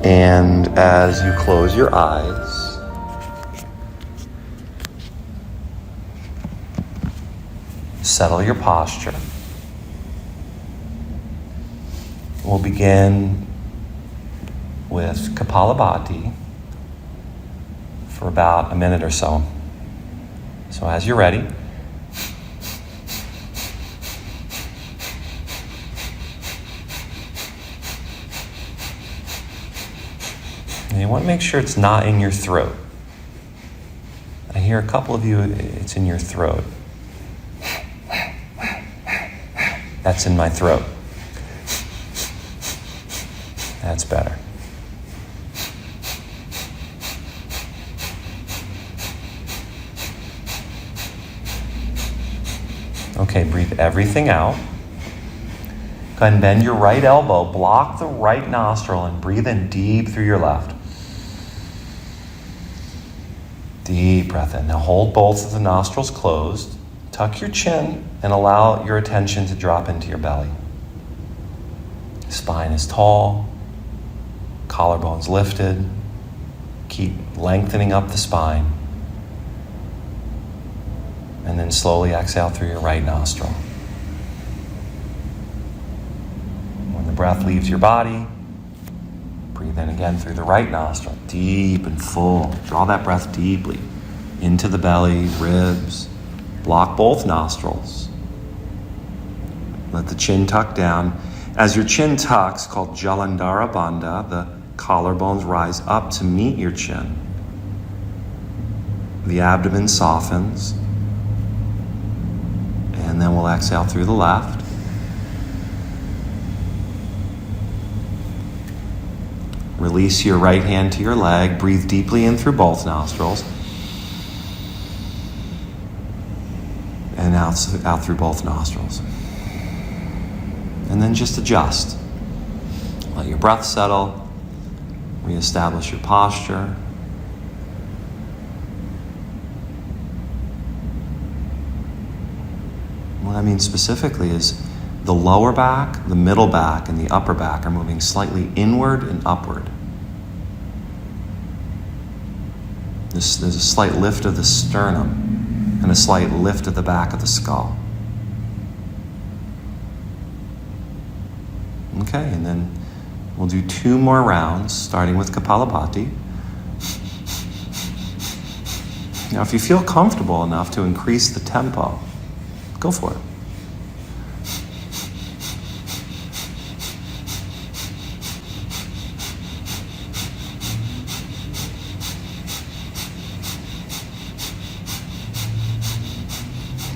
And as you close your eyes, settle your posture. We'll begin with Kapalabhati for about a minute or so. So as you're ready, and you want to make sure it's not in your throat. I hear a couple of you, it's in your throat. That's in my throat. That's better. Okay, breathe everything out. Go ahead and bend your right elbow, block the right nostril, and breathe in deep through your left. Deep breath in. Now hold both of the nostrils closed. Tuck your chin and allow your attention to drop into your belly. Spine is tall. Collarbones lifted. Keep lengthening up the spine. And then slowly exhale through your right nostril. When the breath leaves your body, breathe in again through the right nostril, deep and full. Draw that breath deeply into the belly, ribs. Block both nostrils. Let the chin tuck down. As your chin tucks, called Jalandhara Bandha, the collarbones rise up to meet your chin. The abdomen softens. And then we'll exhale through the left. Release your right hand to your leg. Breathe deeply in through both nostrils. And out through both nostrils. And then just adjust. Let your breath settle. Reestablish your posture. What I mean specifically is the lower back, the middle back, and the upper back are moving slightly inward and upward. There's a slight lift of the sternum and a slight lift of the back of the skull. Okay, and then we'll do 2 more rounds, starting with Kapalabhati. Now, if you feel comfortable enough to increase the tempo, go for it.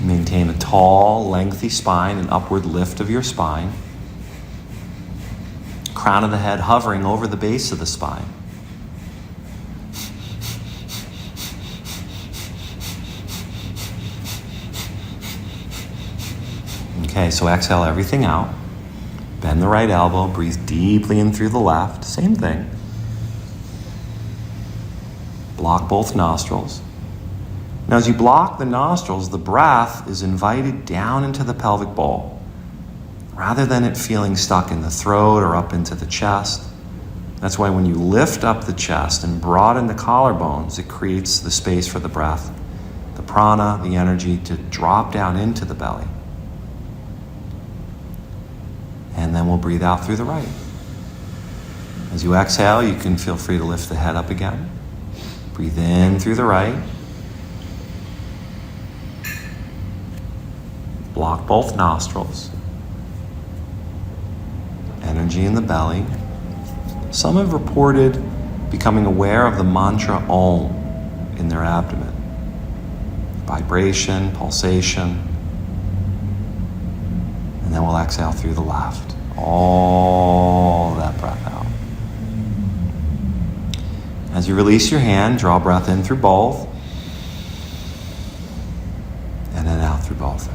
Maintain a tall, lengthy spine, an upward lift of your spine. Crown of the head hovering over the base of the spine. Okay, so exhale everything out. Bend the right elbow, breathe deeply in through the left. Same thing. Block both nostrils. Now as you block the nostrils, the breath is invited down into the pelvic bowl, rather than it feeling stuck in the throat or up into the chest. That's why when you lift up the chest and broaden the collarbones, it creates the space for the breath, the prana, the energy to drop down into the belly. And then we'll breathe out through the right. As you exhale, you can feel free to lift the head up again. Breathe in through the right. Block both nostrils. Energy in the belly. Some have reported becoming aware of the mantra Om in their abdomen. Vibration, pulsation. And then we'll exhale through the left. All that breath out. As you release your hand, draw breath in through both. And then out through both.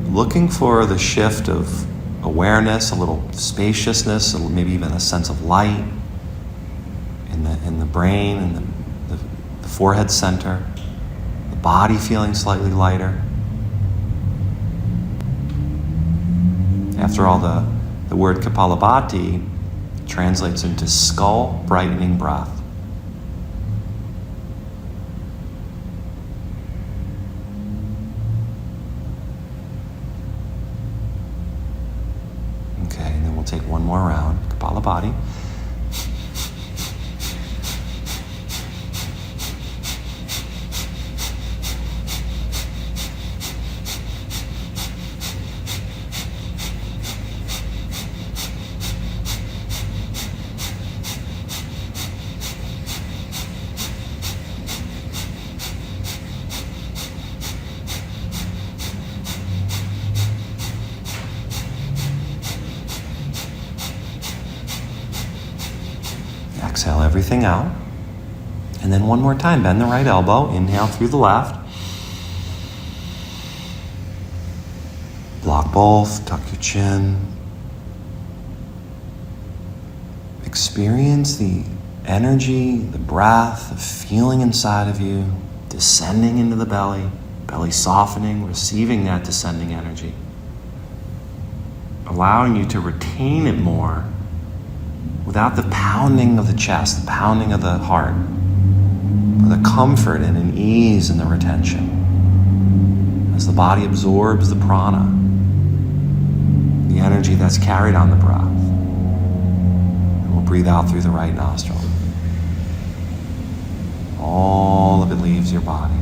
Looking for the shift of awareness, a little spaciousness, maybe even a sense of light in the brain and the forehead center, the body feeling slightly lighter. After all, the word Kapalabhati translates into skull-brightening breath. Okay, and then we'll take one more round. Kapalabhati. Exhale everything out. And then one more time, bend the right elbow, inhale through the left. Block both, tuck your chin. Experience the energy, the breath, the feeling inside of you, descending into the belly softening, receiving that descending energy. Allowing you to retain it more without the pounding of the chest, the pounding of the heart, but the comfort and an ease in the retention. As the body absorbs the prana, the energy that's carried on the breath. And we'll breathe out through the right nostril. All of it leaves your body.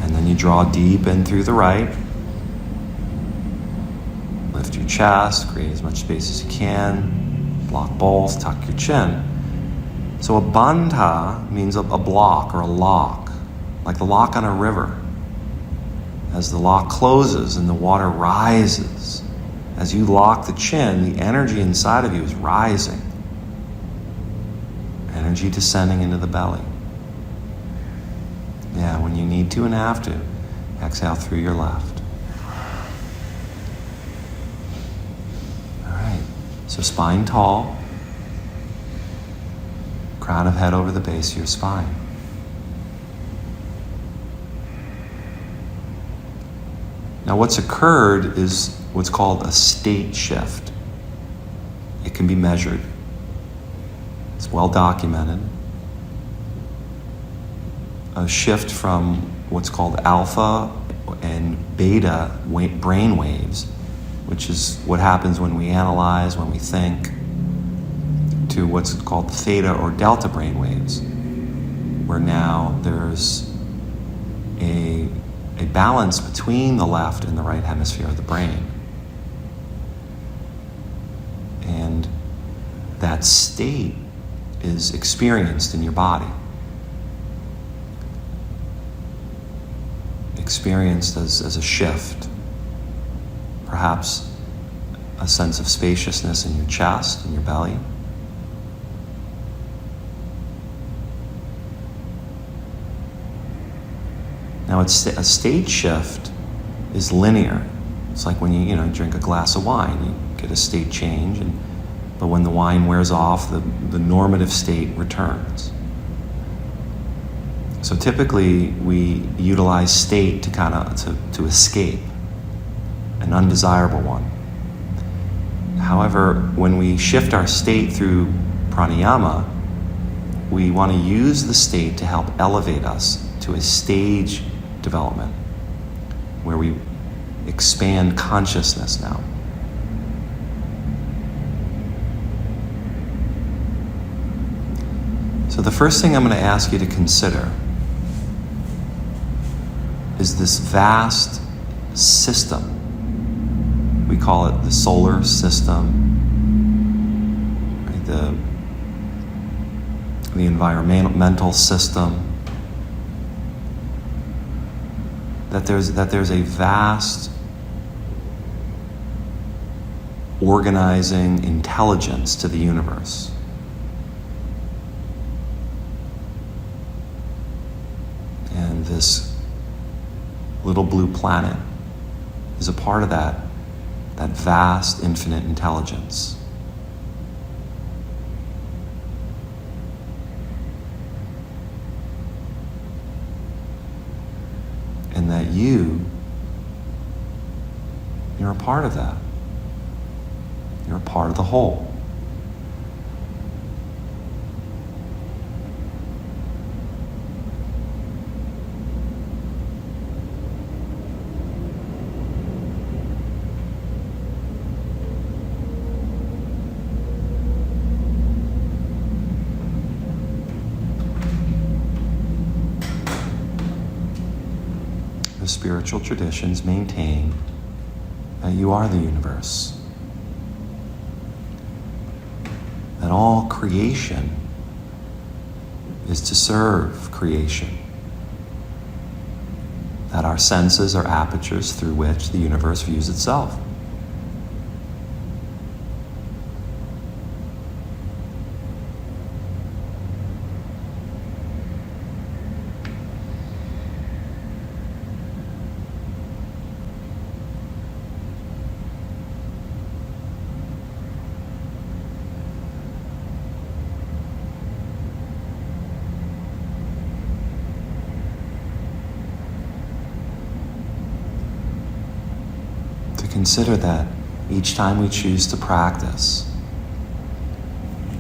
And then you draw deep in through the right. Lift your chest, create as much space as you can. Block both, tuck your chin. So a bandha means a block or a lock, like the lock on a river. As the lock closes and the water rises, as you lock the chin, the energy inside of you is rising. Energy descending into the belly. Yeah, when you need to and have to, exhale through your left. So spine tall, crown of head over the base of your spine. Now what's occurred is what's called a state shift. It can be measured. It's well documented. A shift from what's called alpha and beta brain waves, which is what happens when we analyze, when we think, to what's called theta or delta brain waves, where now there's a balance between the left and the right hemisphere of the brain. And that state is experienced in your body. Experienced as a shift. Perhaps a sense of spaciousness in your chest, in your belly. Now, a state shift is linear. It's like when you drink a glass of wine, you get a state change, but when the wine wears off, the normative state returns. So typically, we utilize state to escape. An undesirable one. However, when we shift our state through pranayama, we want to use the state to help elevate us to a stage development where we expand consciousness now. So the first thing I'm going to ask you to consider is this vast system. We call it the solar system, right? The environmental system. That there's a vast organizing intelligence to the universe. And this little blue planet is a part of that vast, infinite intelligence. And that you You're a part of that. You're a part of the whole. The spiritual traditions maintain that you are the universe. That all creation is to serve creation. That our senses are apertures through which the universe views itself. Consider that each time we choose to practice,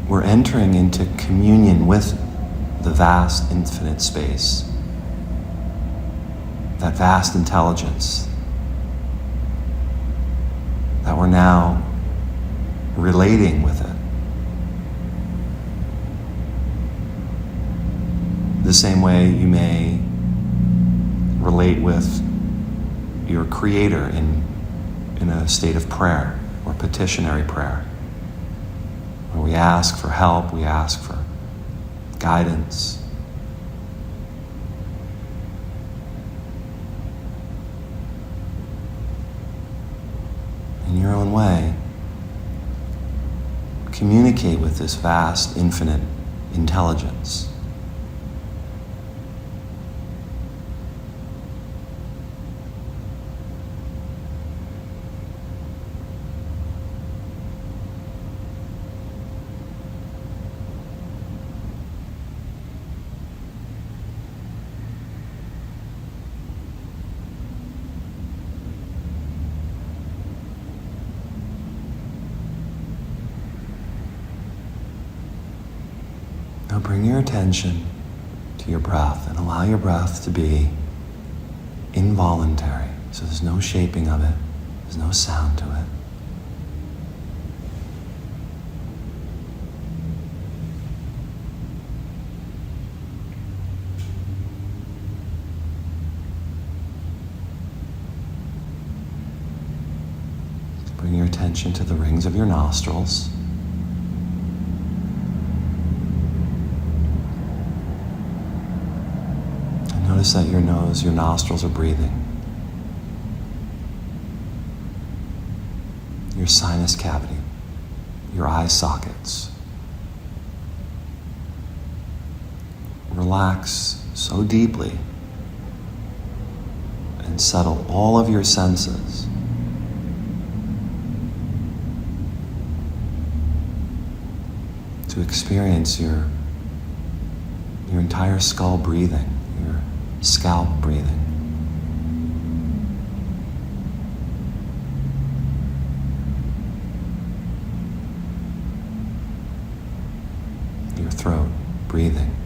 we're entering into communion with the vast infinite space, that vast intelligence, that we're now relating with it. The same way you may relate with your Creator in a state of prayer or petitionary prayer, where we ask for help, we ask for guidance. In your own way, communicate with this vast, infinite intelligence. Now bring your attention to your breath and allow your breath to be involuntary. So there's no shaping of it, there's no sound to it. Bring your attention to the rings of your nostrils. Notice that your nose, your nostrils are breathing. Your sinus cavity, your eye sockets. Relax so deeply and settle all of your senses. To experience your entire skull breathing. Scalp breathing. Your throat breathing.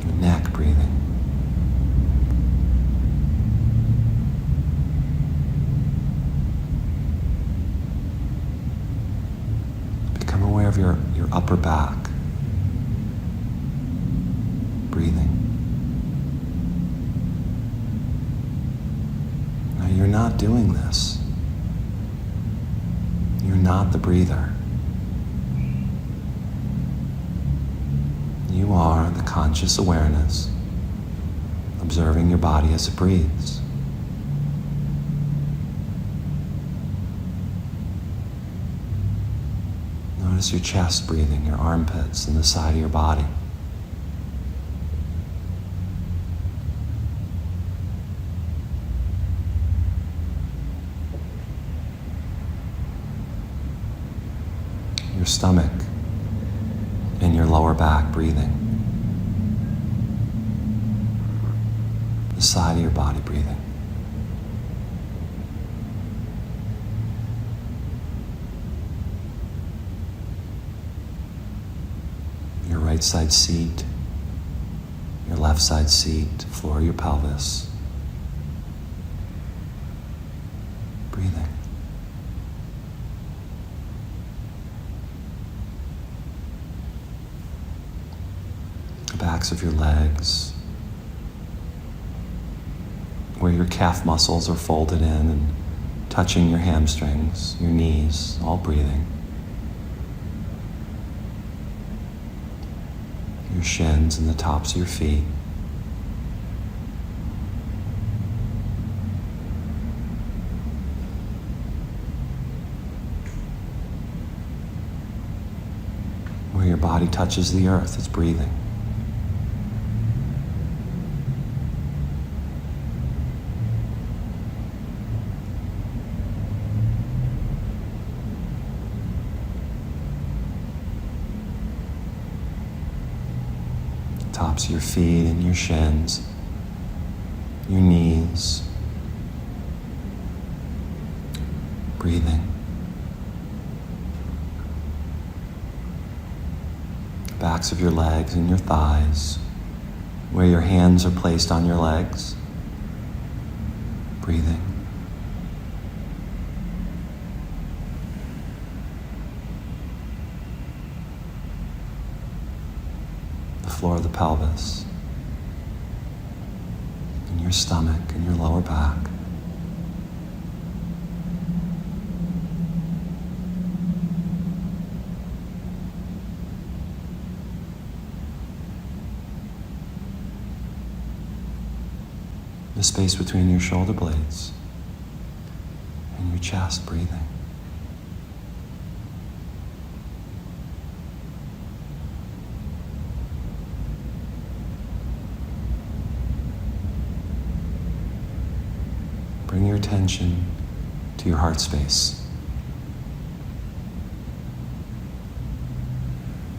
Your neck breathing. Become aware of your upper back. Breathing. Now you're not doing this. You're not the breather. You are the conscious awareness, observing your body as it breathes. Notice your chest breathing, your armpits, and the side of your body. Your stomach and your lower back breathing. The side of your body breathing. right side seat, your left side seat, floor of your pelvis. Breathing. The backs of your legs, where your calf muscles are folded in and touching your hamstrings, your knees, all breathing. Your shins and the tops of your feet. Where your body touches the earth, it's breathing. Tops of your feet and your shins, your knees, breathing. Backs of your legs and your thighs, where your hands are placed on your legs, breathing. Floor of the pelvis, and your stomach and your lower back. The space between your shoulder blades and your chest, breathing. Bring your attention to your heart space.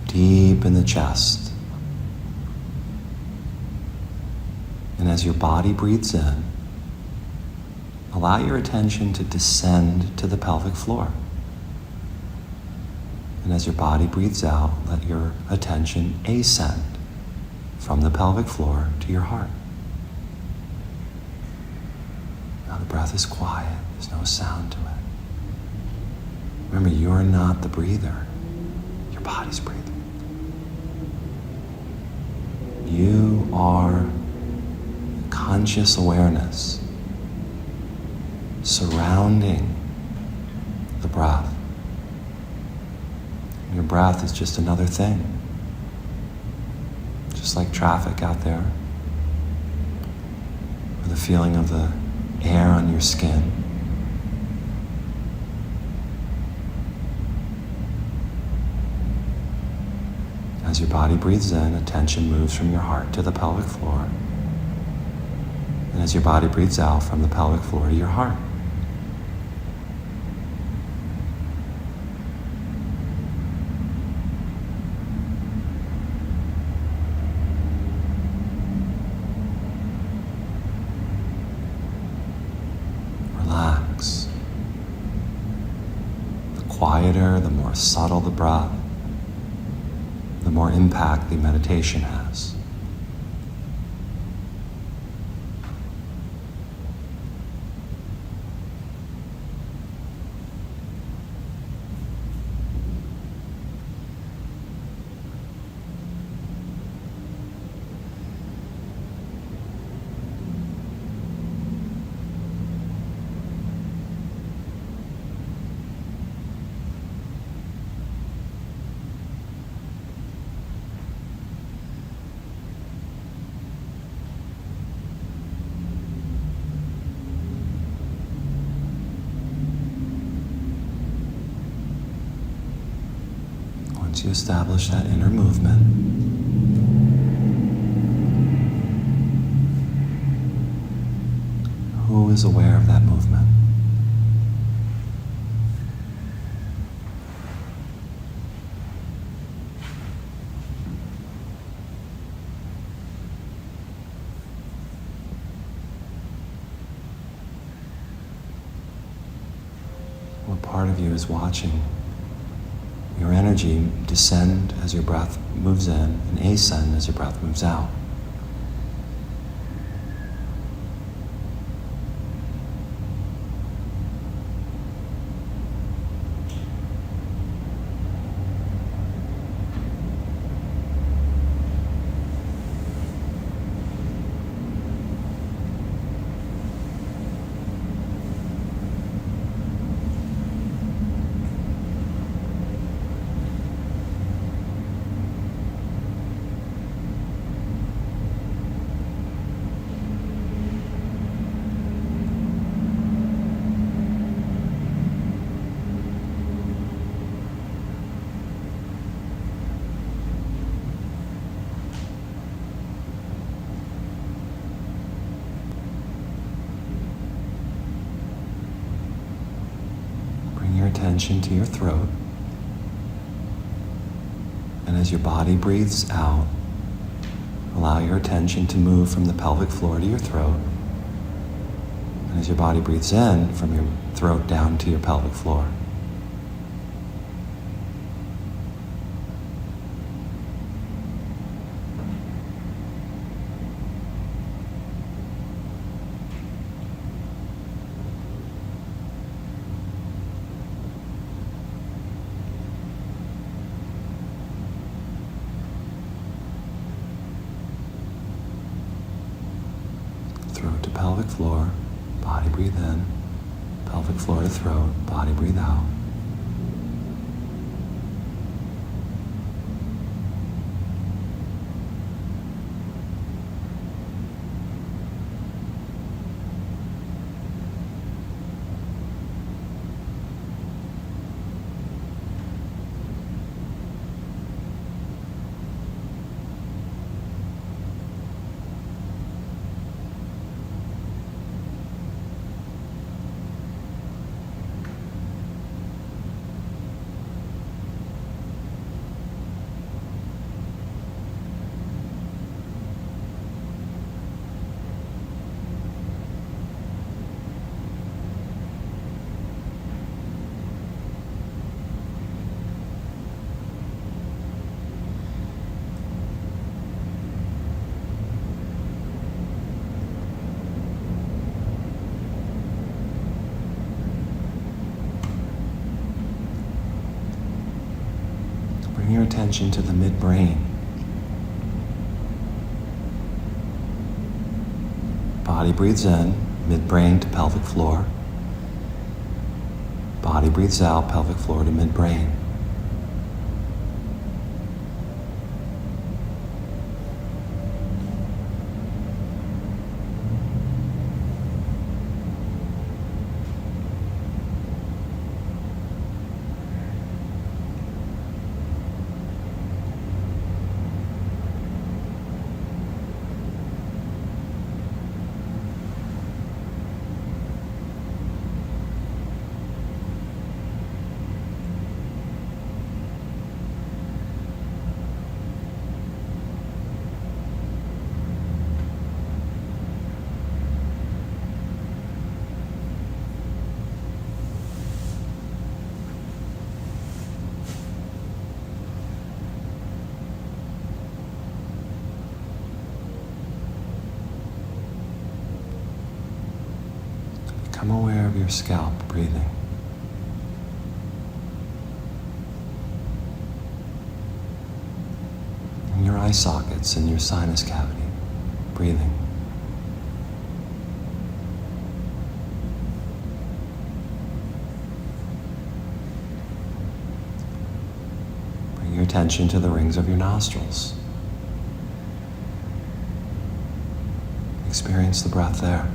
Deep in the chest. And as your body breathes in, allow your attention to descend to the pelvic floor. And as your body breathes out, let your attention ascend from the pelvic floor to your heart. Now the breath is quiet, there's no sound to it. Remember, you're not the breather, your body's breathing. You are conscious awareness surrounding the breath. Your breath is just another thing, just like traffic out there, or the feeling of the air on your skin. As your body breathes in, attention moves from your heart to the pelvic floor. And as your body breathes out, from the pelvic floor to your heart. Relax. The quieter, the more subtle the breath, the more impact the meditation has. Once you establish that inner movement, who is aware of that movement? What part of you is watching your energy descend as your breath moves in and ascend as your breath moves out. Attention to your throat, and as your body breathes out, allow your attention to move from the pelvic floor to your throat, and as your body breathes in, from your throat down to your pelvic floor. Throat to pelvic floor, body breathe in. Pelvic floor to throat, body breathe out. Bring your attention to the midbrain. Body breathes in, midbrain to pelvic floor. Body breathes out, pelvic floor to midbrain. Become aware of your scalp breathing. And your eye sockets and your sinus cavity breathing. Bring your attention to the rings of your nostrils. Experience the breath there.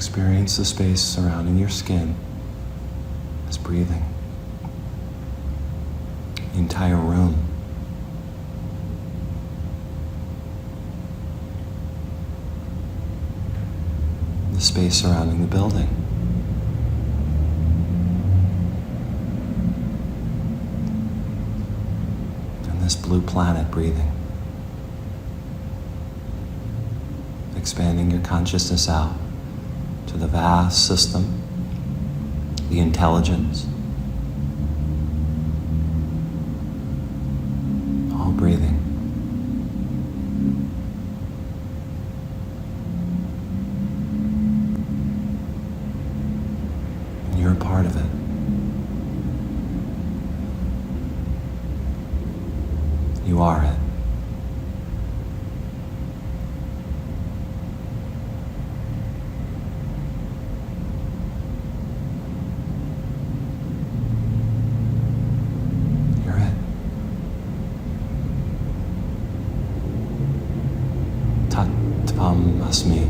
Experience the space surrounding your skin as breathing. The entire room. The space surrounding the building. And this blue planet breathing. Expanding your consciousness out to the vast system, the intelligence, all breathing. And you're a part of it. You are it. Me.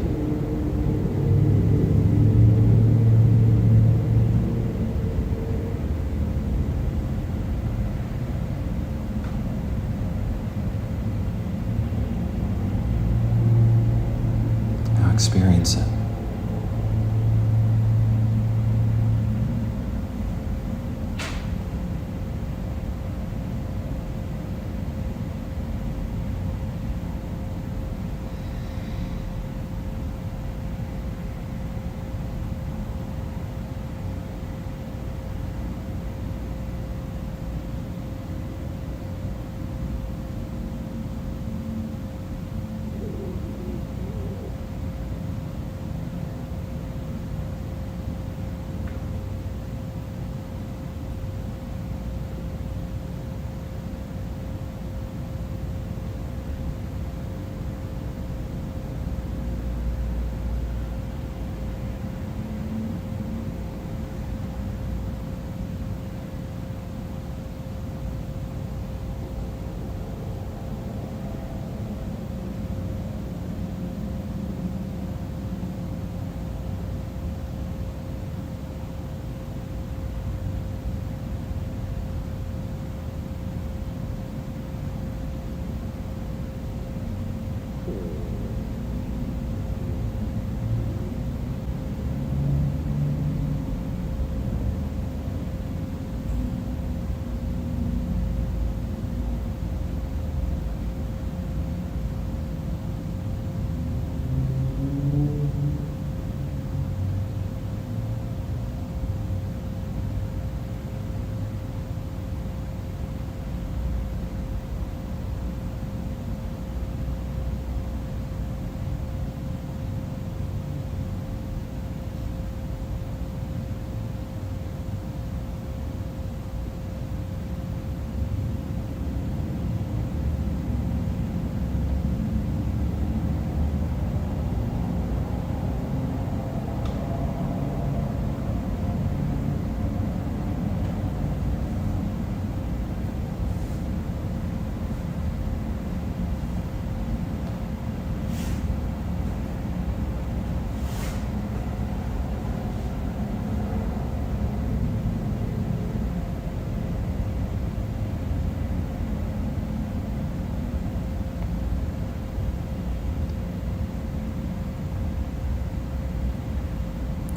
Now experience it.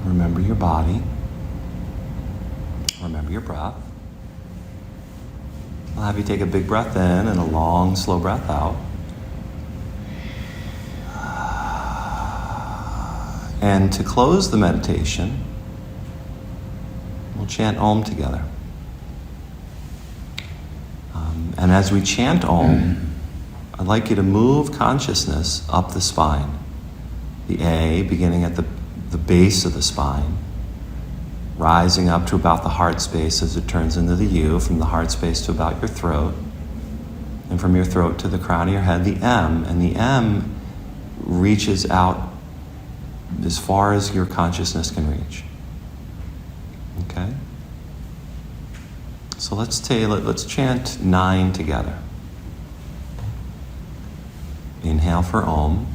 Remember your body. Remember your breath. I'll have you take a big breath in and a long, slow breath out. And to close the meditation, we'll chant Om together. And as we chant Om, I'd like you to move consciousness up the spine. The A beginning at the base of the spine, rising up to about the heart space as it turns into the U, from the heart space to about your throat, and from your throat to the crown of your head, the M, and the M reaches out as far as your consciousness can reach. Okay? So let's chant 9 together. Inhale for Om.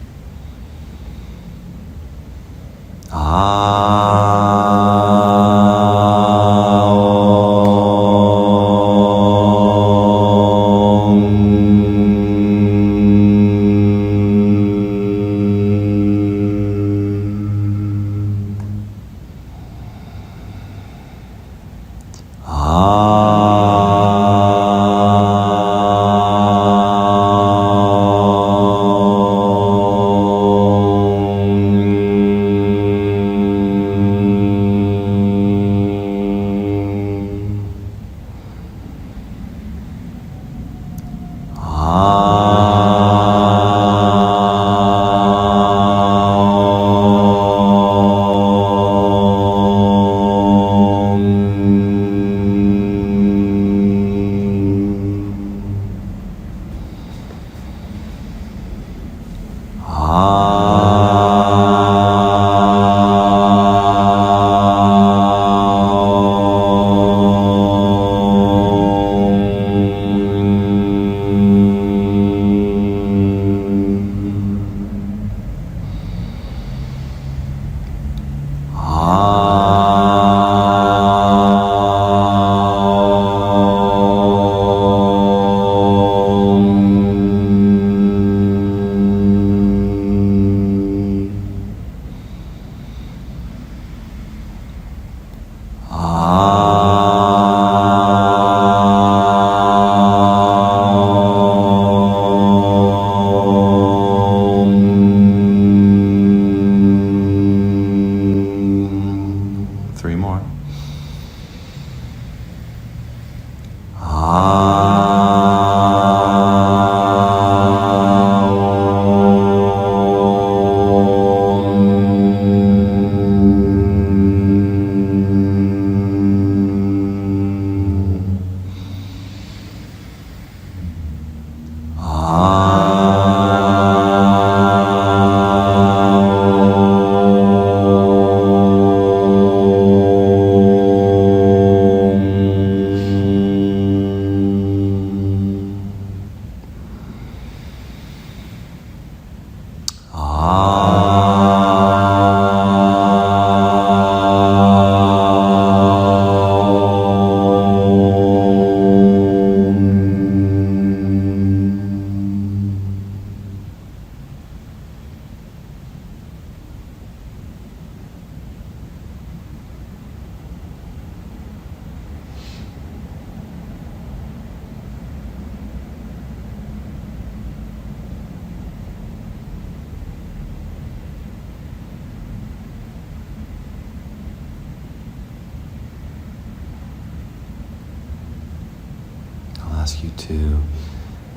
Ask you to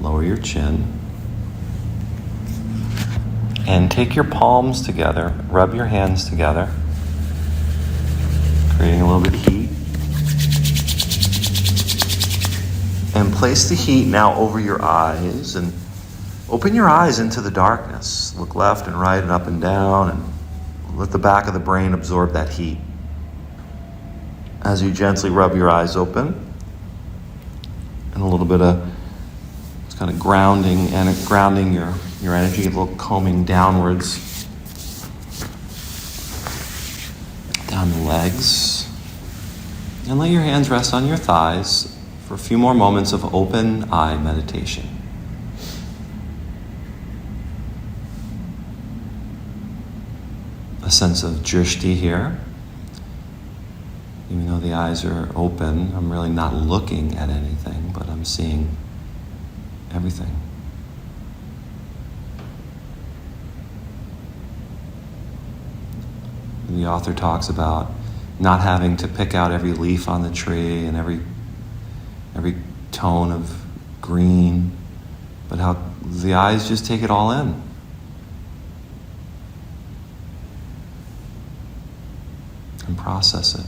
lower your chin and take your palms together, rub your hands together, creating a little bit of heat. And place the heat now over your eyes and open your eyes into the darkness. Look left and right and up and down and let the back of the brain absorb that heat. As you gently rub your eyes open, and a little bit of it's kind of grounding your energy, a little combing downwards, down the legs. And let your hands rest on your thighs for a few more moments of open eye meditation. A sense of drishti here. Even though the eyes are open, I'm really not looking at anything, but I'm seeing everything. The author talks about not having to pick out every leaf on the tree and every tone of green, but how the eyes just take it all in. And process it.